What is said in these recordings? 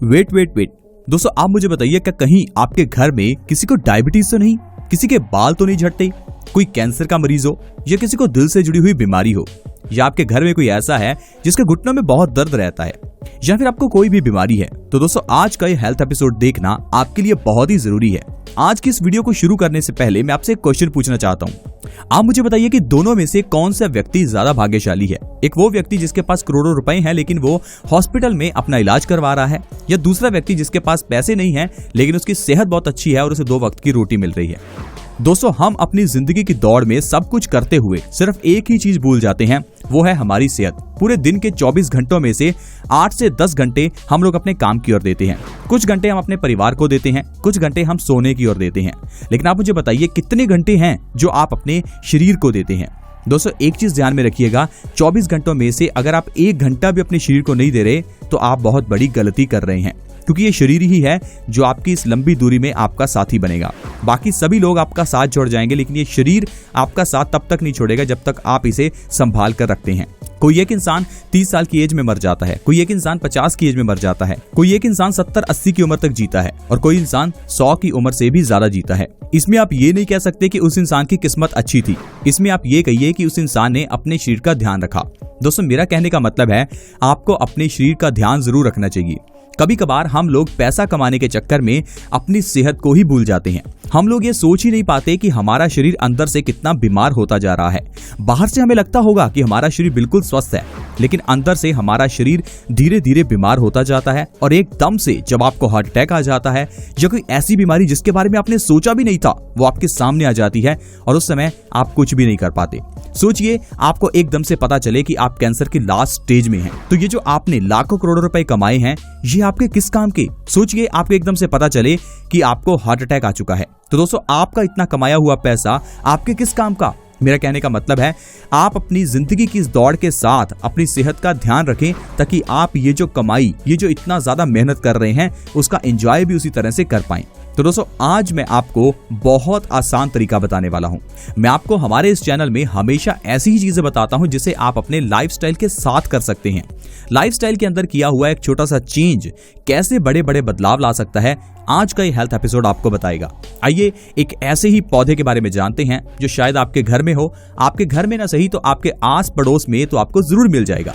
Wait दोस्तों, आप मुझे बताइए, क्या कहीं आपके घर में किसी को डायबिटीज तो नहीं, किसी के बाल तो नहीं झड़ते, कोई कैंसर का मरीज हो, या किसी को दिल से जुड़ी हुई बीमारी हो, या आपके घर में कोई ऐसा है जिसके घुटनों में बहुत दर्द रहता है, या फिर आपको कोई भी बीमारी है? तो दोस्तों, आज का ये हेल्थ एपिसोड देखना आपके लिए बहुत ही जरूरी है। आज की इस वीडियो को शुरू करने से पहले मैं आपसे एक क्वेश्चन पूछना चाहता हूँ। आप मुझे बताइए कि दोनों में से कौन सा व्यक्ति ज्यादा भाग्यशाली है? एक वो व्यक्ति जिसके पास करोड़ों रुपए हैं लेकिन वो हॉस्पिटल में अपना इलाज करवा रहा है, या दूसरा व्यक्ति जिसके पास पैसे नहीं है लेकिन उसकी सेहत बहुत अच्छी है और उसे 2 वक्त की रोटी मिल रही है? दोस्तों, हम अपनी जिंदगी की दौड़ में सब कुछ करते हुए सिर्फ एक ही चीज भूल जाते हैं, वो है हमारी सेहत। पूरे दिन के 24 घंटों में से 8 से 10 घंटे हम लोग अपने काम की ओर देते हैं, कुछ घंटे हम अपने परिवार को देते हैं, कुछ घंटे हम सोने की ओर देते हैं। लेकिन आप मुझे बताइए, कितने घंटे हैं जो आप अपने शरीर को देते हैं? दोस्तों, एक चीज ध्यान में रखिएगा, 24 घंटों में से अगर आप 1 घंटा भी अपने शरीर को नहीं दे रहे तो आप बहुत बड़ी गलती कर रहे हैं, क्योंकि ये शरीर ही है जो आपकी इस लंबी दूरी में आपका साथी बनेगा। बाकी सभी लोग आपका साथ छोड़ जाएंगे, लेकिन ये शरीर आपका साथ तब तक नहीं छोड़ेगा जब तक आप इसे संभाल कर रखते हैं। कोई एक इंसान 30 साल की एज में मर जाता है, कोई एक इंसान 50 की एज में मर जाता है, कोई एक इंसान 70-80 की उम्र तक जीता है, और कोई इंसान 100 की उम्र से भी ज्यादा जीता है। इसमें आप ये नहीं कह सकते कि उस इंसान की किस्मत अच्छी थी, इसमें आप ये कहिए कि उस इंसान ने अपने शरीर का ध्यान रखा। दोस्तों, मेरा कहने का मतलब है, आपको अपने शरीर का ध्यान जरूर रखना चाहिए। कभी कभार हम लोग पैसा कमाने के चक्कर में अपनी सेहत को ही भूल जाते हैं। हम लोग ये सोच ही नहीं पाते कि हमारा शरीर अंदर से कितना बीमार होता जा रहा है। बाहर से हमें लगता होगा कि हमारा शरीर बिल्कुल स्वस्थ है, लेकिन अंदर से हमारा शरीर धीरे धीरे बीमार होता जाता है, और एकदम से जब आपको हार्ट अटैक आ जाता है या कोई ऐसी बीमारी जिसके बारे में आपने सोचा भी नहीं था वो आपके सामने आ जाती है, और उस समय आप कुछ भी नहीं कर पाते। सोचिए, आपको एकदम से पता चले कि आप कैंसर की लास्ट स्टेज में हैं, तो ये जो आपने लाखों करोड़ों रुपए कमाए हैं, ये आपके किस काम के? सोचिए, आपको एकदम से पता चले कि आपको हार्ट अटैक आ चुका है, तो दोस्तों, आपका इतना कमाया हुआ पैसा आपके किस काम का? मेरा कहने का मतलब है, आप अपनी जिंदगी की इस दौड़ के साथ अपनी सेहत का ध्यान रखें, ताकि आप ये जो कमाई, ये जो इतना ज्यादा मेहनत कर रहे हैं, उसका एंजॉय भी उसी तरह से कर पाएं। तो दोस्तों, आज मैं आपको बहुत आसान तरीका बताने वाला हूं। मैं आपको हमारे इस चैनल में हमेशा ऐसी ही चीजें बताता हूं जिसे आप अपने लाइफस्टाइल के साथ कर सकते हैं। लाइफस्टाइल के अंदर किया हुआ एक छोटा सा चेंज कैसे बड़े बड़े बदलाव ला सकता है, आज का ये हेल्थ एपिसोड आपको बताएगा। आइए एक ऐसे ही पौधे के बारे में जानते हैं जो शायद आपके घर में हो, आपके घर में ना सही तो आपके आस पड़ोस में तो आपको जरूर मिल जाएगा।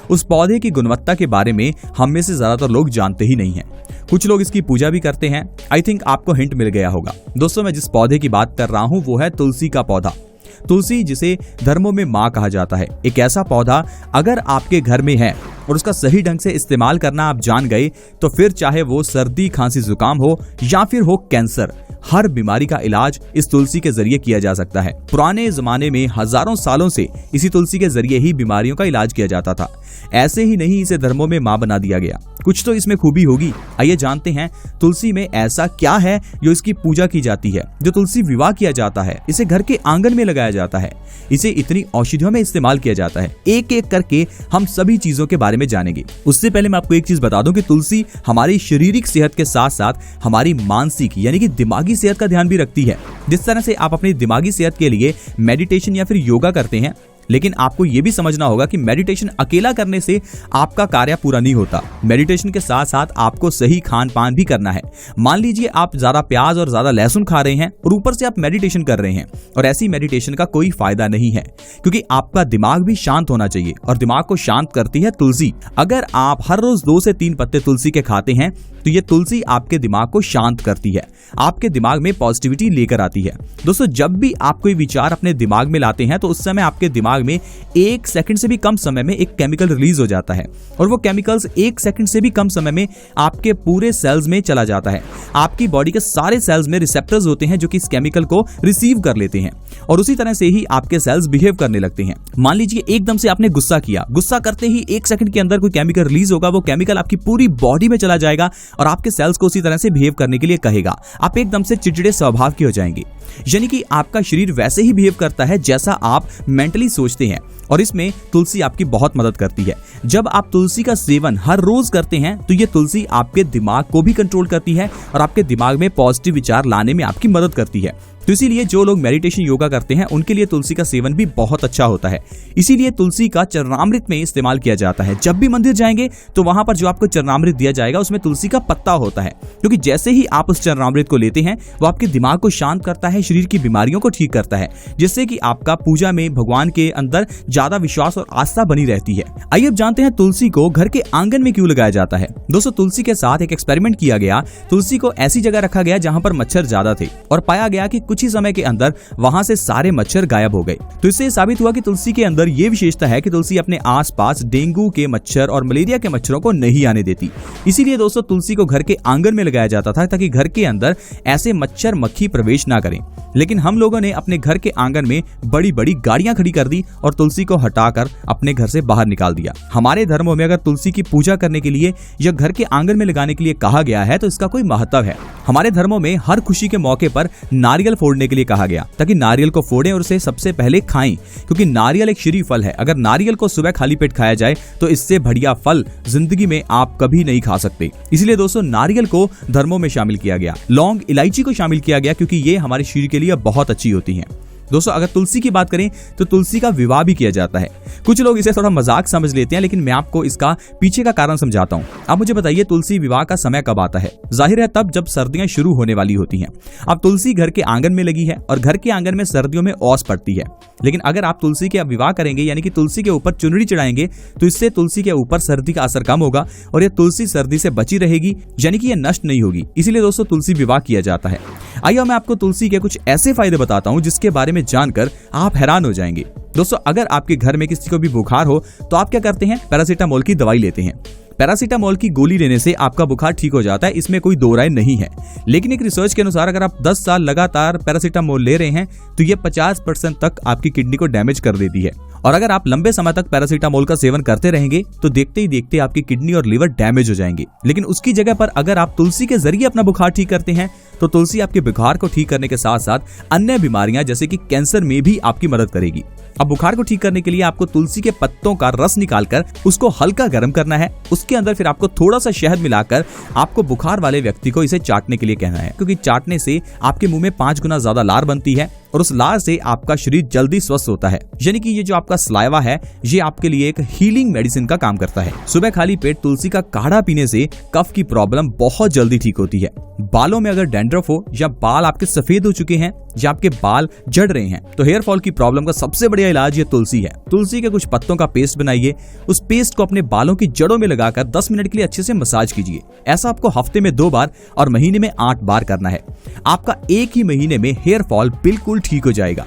उस पौधे की गुणवत्ता के बारे में हम में से ज्यादातर लोग जानते ही नहीं हैं। कुछ लोग इसकी पूजा भी करते हैं। आई थिंक आपको हिंट मिल गया होगा। दोस्तों, मैं जिस पौधे की बात कर रहा हूं वो है तुलसी का पौधा। तुलसी, जिसे धर्मों में माँ कहा जाता है, एक ऐसा पौधा अगर आपके घर में है और उसका सही ढंग से इस्तेमाल करना आप जान गए, तो फिर चाहे वो सर्दी, खांसी, जुकाम हो या फिर हो कैंसर, हर बीमारी का इलाज इस तुलसी के जरिए किया जा सकता है। पुराने जमाने में हजारों सालों से इसी तुलसी के जरिए ही बीमारियों का इलाज किया जाता था। ऐसे ही नहीं इसे धर्मों में मां बना दिया गया, कुछ तो इसमें खूबी होगी। आइए जानते हैं तुलसी में ऐसा क्या है जो इसकी पूजा की जाती है, जो तुलसी विवाह किया जाता है, इसे घर के आंगन में लगाया जाता है, इसे इतनी औषधियों में इस्तेमाल किया जाता है। एक एक करके हम सभी चीजों के बारे में जानेंगे। उससे पहले मैं आपको एक चीज बता दूं कि तुलसी हमारी शारीरिक सेहत के साथ साथ हमारी मानसिक यानी कि दिमागी सेहत का ध्यान भी रखती है। जिस तरह से आप अपनी दिमागी सेहत के लिए मेडिटेशन या फिर योगा करते हैं, लेकिन आपको यह भी समझना होगा कि मेडिटेशन अकेला करने से आपका कार्य पूरा नहीं होता। मेडिटेशन के साथ साथ आपको सही खान पान भी करना है। मान लीजिए आप ज्यादा प्याज और ज्यादा लहसुन खा रहे हैं और ऊपर से आप मेडिटेशन कर रहे हैं, और ऐसी मेडिटेशन का कोई फायदा नहीं है, क्योंकि आपका दिमाग भी शांत होना चाहिए, और दिमाग को शांत करती है तुलसी। अगर आप हर रोज 2 से 3 पत्ते तुलसी के खाते हैं तो ये तुलसी आपके दिमाग को शांत करती है, आपके दिमाग में पॉजिटिविटी लेकर आती है। दोस्तों, जब भी आप कोई विचार अपने दिमाग में लाते हैं तो उस समय आपके दिमाग में 1 सेकंड से भी कम समय में एक केमिकल रिलीज हो जाता है, और वो केमिकल्स 1 सेकंड से भी कम समय में आपके पूरे सेल्स में चला जाता है। आपकी बॉडी के सारे सेल्स में रिसेप्टर्स होते हैं जो कि इस केमिकल को रिसीव कर लेते हैं, और उसी तरह से ही आपके सेल्स बिहेव करने लगते हैं। मान लीजिए एकदम से आपने गुस्सा किया, गुस्सा करते ही 1 सेकंड के अंदर कोई केमिकल रिलीज होगा, वो केमिकल आपकी पूरी बॉडी में चला जाएगा और आपके सेल्स को उसी तरह से बिहेव करने के लिए कहेगा। आप एकदम से चिड़चिड़े स्वभाव के हो जाएंगे। यानी कि आपका शरीर वैसे ही बिहेव करता है जैसा आप मेंटली सोचते हैं, और इसमें तुलसी आपकी बहुत मदद करती है। जब आप तुलसी का सेवन हर रोज करते हैं तो ये तुलसी आपके दिमाग को भी कंट्रोल करती है और आपके दिमाग में पॉजिटिव विचार लाने में आपकी मदद करती है। तो इसीलिए जो लोग मेडिटेशन योगा करते हैं उनके लिए तुलसी का सेवन भी बहुत अच्छा होता है। इसीलिए तुलसी का चरणामृत में इस्तेमाल किया जाता है। जब भी मंदिर जाएंगे तो वहां पर जो आपको चरणामृत दिया जाएगा उसमें तुलसी का पत्ता होता है, क्योंकि जैसे ही आप उस चरणामृत को लेते हैं वो आपके दिमाग को शांत करता है, शरीर की बीमारियों को ठीक करता है, जिससे कि आपका पूजा में भगवान के अंदर ज्यादा विश्वास और आस्था बनी रहती है। आइए अब जानते हैं तुलसी को घर के आंगन में क्यों लगाया जाता है। दोस्तों, तुलसी के साथ एक एक्सपेरिमेंट किया गया। तुलसी को ऐसी जगह रखा गया जहां पर मच्छर ज्यादा थे और पाया गया कि कुछ ही समय के अंदर वहां से सारे मच्छर गायब हो गए। तो इससे साबित हुआ कि तुलसी के अंदर यह विशेषता है कि तुलसी अपने आसपास डेंगू के मच्छर और मलेरिया के मच्छरों को नहीं आने देती। इसीलिए दोस्तों तुलसी को घर के आंगन में लगाया जाता था ताकि घर के अंदर ऐसे मच्छर मक्खी प्रवेश ना करें। लेकिन हम लोगों ने अपने घर के आंगन में बड़ी बड़ी गाड़ियां खड़ी कर दी और तुलसी को हटाकर अपने घर से बाहर निकाल दिया। हमारे धर्मों में अगर तुलसी की पूजा करने के लिए या घर के आंगन में लगाने के लिए कहा गया है तो इसका कोई महत्व है। हमारे धर्मों में हर खुशी के मौके पर नारियल फोड़ने के लिए कहा गया ताकि नारियल को फोड़ें और उसे सबसे पहले खाएं, क्योंकि नारियल एक श्री फल है। अगर नारियल को सुबह खाली पेट खाया जाए तो इससे बढ़िया फल जिंदगी में आप कभी नहीं खा सकते। इसलिए दोस्तों नारियल को धर्मों में शामिल किया गया। लौंग, इलायची को शामिल किया गया क्योंकि ये हमारे शरीर के लिए बहुत अच्छी होती हैं। दोस्तों अगर तुलसी की बात करें तो तुलसी का विवाह भी किया जाता है। कुछ लोग इसे थोड़ा मजाक समझ लेते हैं, लेकिन मैं आपको इसका पीछे का कारण समझाता हूँ। आप मुझे बताइए तुलसी विवाह का समय कब आता है? जाहिर है तब जब सर्दियां शुरू होने वाली होती हैं। अब तुलसी घर के आंगन में लगी है और घर के आंगन में सर्दियों में ओस पड़ती है, लेकिन अगर आप तुलसी के विवाह करेंगे यानी कि तुलसी के ऊपर चुनरी चढ़ाएंगे तो इससे तुलसी के ऊपर सर्दी का असर कम होगा और यह तुलसी सर्दी से बची रहेगी, यानी कि यह नष्ट नहीं होगी। इसीलिए दोस्तों तुलसी विवाह किया जाता है। आइए मैं आपको तुलसी के कुछ ऐसे फायदे बताता हूं जिसके बारे में जानकर आप हैरान हो जाएंगे। दोस्तों अगर आपके घर में किसी को भी बुखार हो तो आप क्या करते हैं? पैरासीटामोल की दवाई लेते हैं। पैरासीटामोल की गोली लेने से आपका बुखार ठीक हो जाता है, इसमें कोई दो राय नहीं है। लेकिन एक रिसर्च के अनुसार अगर आप 10 साल लगातार पैरासीटामोल ले रहे हैं तो ये 50% तक आपकी किडनी को डैमेज कर देती है। और अगर आप लंबे समय तक पैरासीटामोल का सेवन करते रहेंगे तो देखते ही देखते आपकी किडनी और लिवर डैमेज हो जाएंगे। लेकिन उसकी जगह पर अगर आप तुलसी के जरिए अपना बुखार ठीक करते हैं तो तुलसी आपके बुखार को ठीक करने के साथ साथ अन्य बीमारियां जैसे कि कैंसर में भी आपकी मदद करेगी। अब बुखार को ठीक करने के लिए आपको तुलसी के पत्तों का रस निकालकर उसको हल्का गर्म करना है। उसके अंदर फिर आपको थोड़ा सा शहद मिलाकर आपको बुखार वाले व्यक्ति को इसे चाटने के लिए कहना है, क्योंकि चाटने से आपके मुंह में 5 गुना ज्यादा लार बनती है और उस लार से आपका शरीर जल्दी स्वस्थ होता है। यानी कि ये जो आपका सलाइवा है ये आपके लिए एक हीलिंग मेडिसिन का काम करता है। सुबह खाली पेट तुलसी का काढ़ा पीने से कफ की प्रॉब्लम बहुत जल्दी ठीक होती है। बालों में अगर डैंड्रफ हो या बाल आपके सफेद हो चुके हैं या आपके बाल झड़ रहे हैं तो हेयर फॉल की प्रॉब्लम का सबसे बढ़िया इलाज ये तुलसी है। तुलसी के कुछ पत्तों का पेस्ट बनाइए, उस पेस्ट को अपने बालों की जड़ों में लगाकर 10 मिनट के लिए अच्छे से मसाज कीजिए। ऐसा आपको हफ्ते में 2 बार और महीने में 8 बार करना है। आपका एक ही महीने में हेयर फॉल बिल्कुल ठीक हो जाएगा।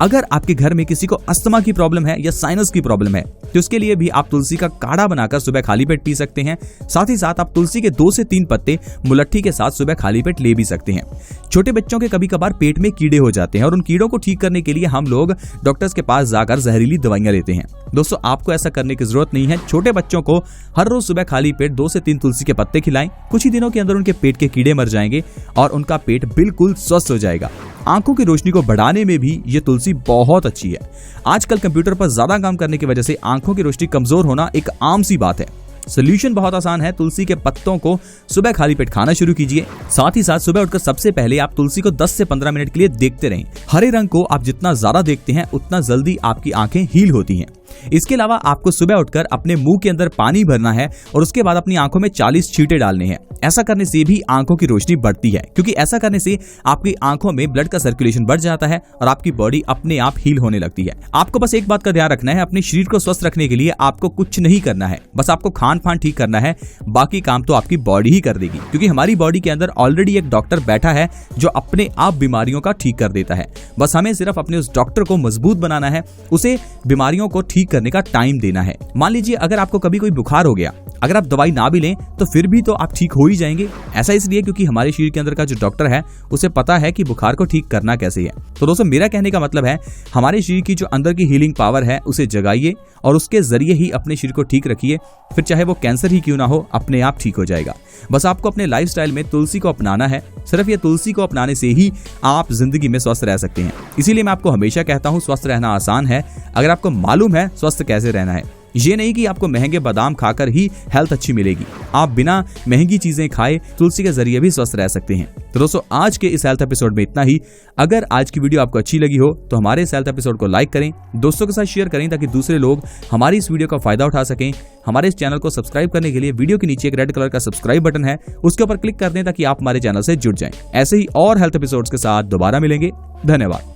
अगर आपके घर में किसी को अस्थमा की प्रॉब्लम है या साइनस की प्रॉब्लम है तो उसके लिए भी आप तुलसी का काढ़ा बनाकर सुबह खाली पेट पी सकते हैं। साथ ही साथ आप तुलसी के 2 से 3 पत्ते मुलट्ठी के साथ सुबह खाली पेट ले भी सकते हैं। छोटे बच्चों के कभी कभार पेट में कीड़े हो जाते हैं और उन कीड़ों को ठीक करने के लिए हम लोग डॉक्टर्स के पास जाकर जहरीली दवाइयां लेते हैं। दोस्तों आपको ऐसा करने की जरूरत नहीं है। छोटे बच्चों को हर रोज सुबह खाली पेट 2 से 3 तुलसी के पत्ते खिलाएं। कुछ ही दिनों के अंदर उनके पेट के कीड़े मर जाएंगे और उनका पेट बिल्कुल स्वस्थ हो जाएगा। आंखों की रोशनी को बढ़ाने में भी ये तुलसी बहुत अच्छी है। आजकल कंप्यूटर पर ज्यादा काम करने की वजह से आंखों की रोशनी कमजोर होना एक आम सी बात है। सोल्यूशन बहुत आसान है। तुलसी के पत्तों को सुबह खाली पेट खाना शुरू कीजिए। साथ ही साथ सुबह उठकर सबसे पहले आप तुलसी को 10 से 15 मिनट के लिए देखते रहें। हरे रंग को आप जितना ज्यादा देखते हैं उतना जल्दी आपकी आंखें हील होती हैं। इसके अलावा आपको सुबह उठकर अपने मुंह के अंदर पानी भरना है और उसके बाद अपनी आंखों में 40 छींटे डालने हैं। ऐसा करने से भी आंखों की रोशनी बढ़ती है, क्योंकि ऐसा करने से आपकी आंखों में ब्लड का सर्कुलेशन बढ़ जाता है और आपकी बॉडी अपने आप हील होने लगती है। आपको बस एक बात का ध्यान रखना है, अपने शरीर को स्वस्थ रखने के लिए आपको कुछ नहीं करना है, बस आपको खान पान ठीक करना है। बाकी काम तो आपकी बॉडी ही कर देगी, क्योंकि हमारी बॉडी के अंदर ऑलरेडी एक डॉक्टर बैठा है जो अपने आप बीमारियों का ठीक कर देता है। बस हमें सिर्फ अपने उस डॉक्टर को मजबूत बनाना है, उसे बीमारियों को ठीक करने का टाइम देना है। मान लीजिए अगर आपको कभी कोई बुखार हो गया, अगर आप दवाई ना भी लें तो फिर भी तो आप ठीक हो ही जाएंगे। ऐसा इसलिए क्योंकि हमारे शरीर के अंदर का जो डॉक्टर है उसे पता है कि बुखार को ठीक करना कैसे है। तो दोस्तों मेरा कहने का मतलब है हमारे शरीर की जो अंदर की हीलिंग पावर है उसे जगाइए और उसके जरिए ही अपने शरीर को ठीक रखिए। फिर चाहे वो कैंसर ही क्यों ना हो, अपने आप ठीक हो जाएगा। बस आपको अपने लाइफस्टाइल में तुलसी को अपनाना है। सिर्फ ये तुलसी को अपनाने से ही आप जिंदगी में स्वस्थ रह सकते हैं। इसीलिए मैं आपको हमेशा कहता हूँ स्वस्थ रहना आसान है अगर आपको मालूम है स्वस्थ कैसे रहना है। ये नहीं कि आपको महंगे बादाम खाकर ही हेल्थ अच्छी मिलेगी। आप बिना महंगी चीजें खाए तुलसी के जरिए भी स्वस्थ रह सकते हैं। तो दोस्तों आज के इस हेल्थ एपिसोड में इतना ही। अगर आज की वीडियो आपको अच्छी लगी हो तो हमारे इस हेल्थ एपिसोड को लाइक करें, दोस्तों के साथ शेयर करें ताकि दूसरे लोग हमारी इस वीडियो का फायदा उठा सकें। हमारे इस चैनल को सब्सक्राइब करने के लिए वीडियो के नीचे एक रेड कलर का सब्सक्राइब बटन है, उसके ऊपर क्लिक कर दें ताकि आप हमारे चैनल से जुड़ जाएं। ऐसे ही और हेल्थ एपिसोड्स के साथ दोबारा मिलेंगे। धन्यवाद।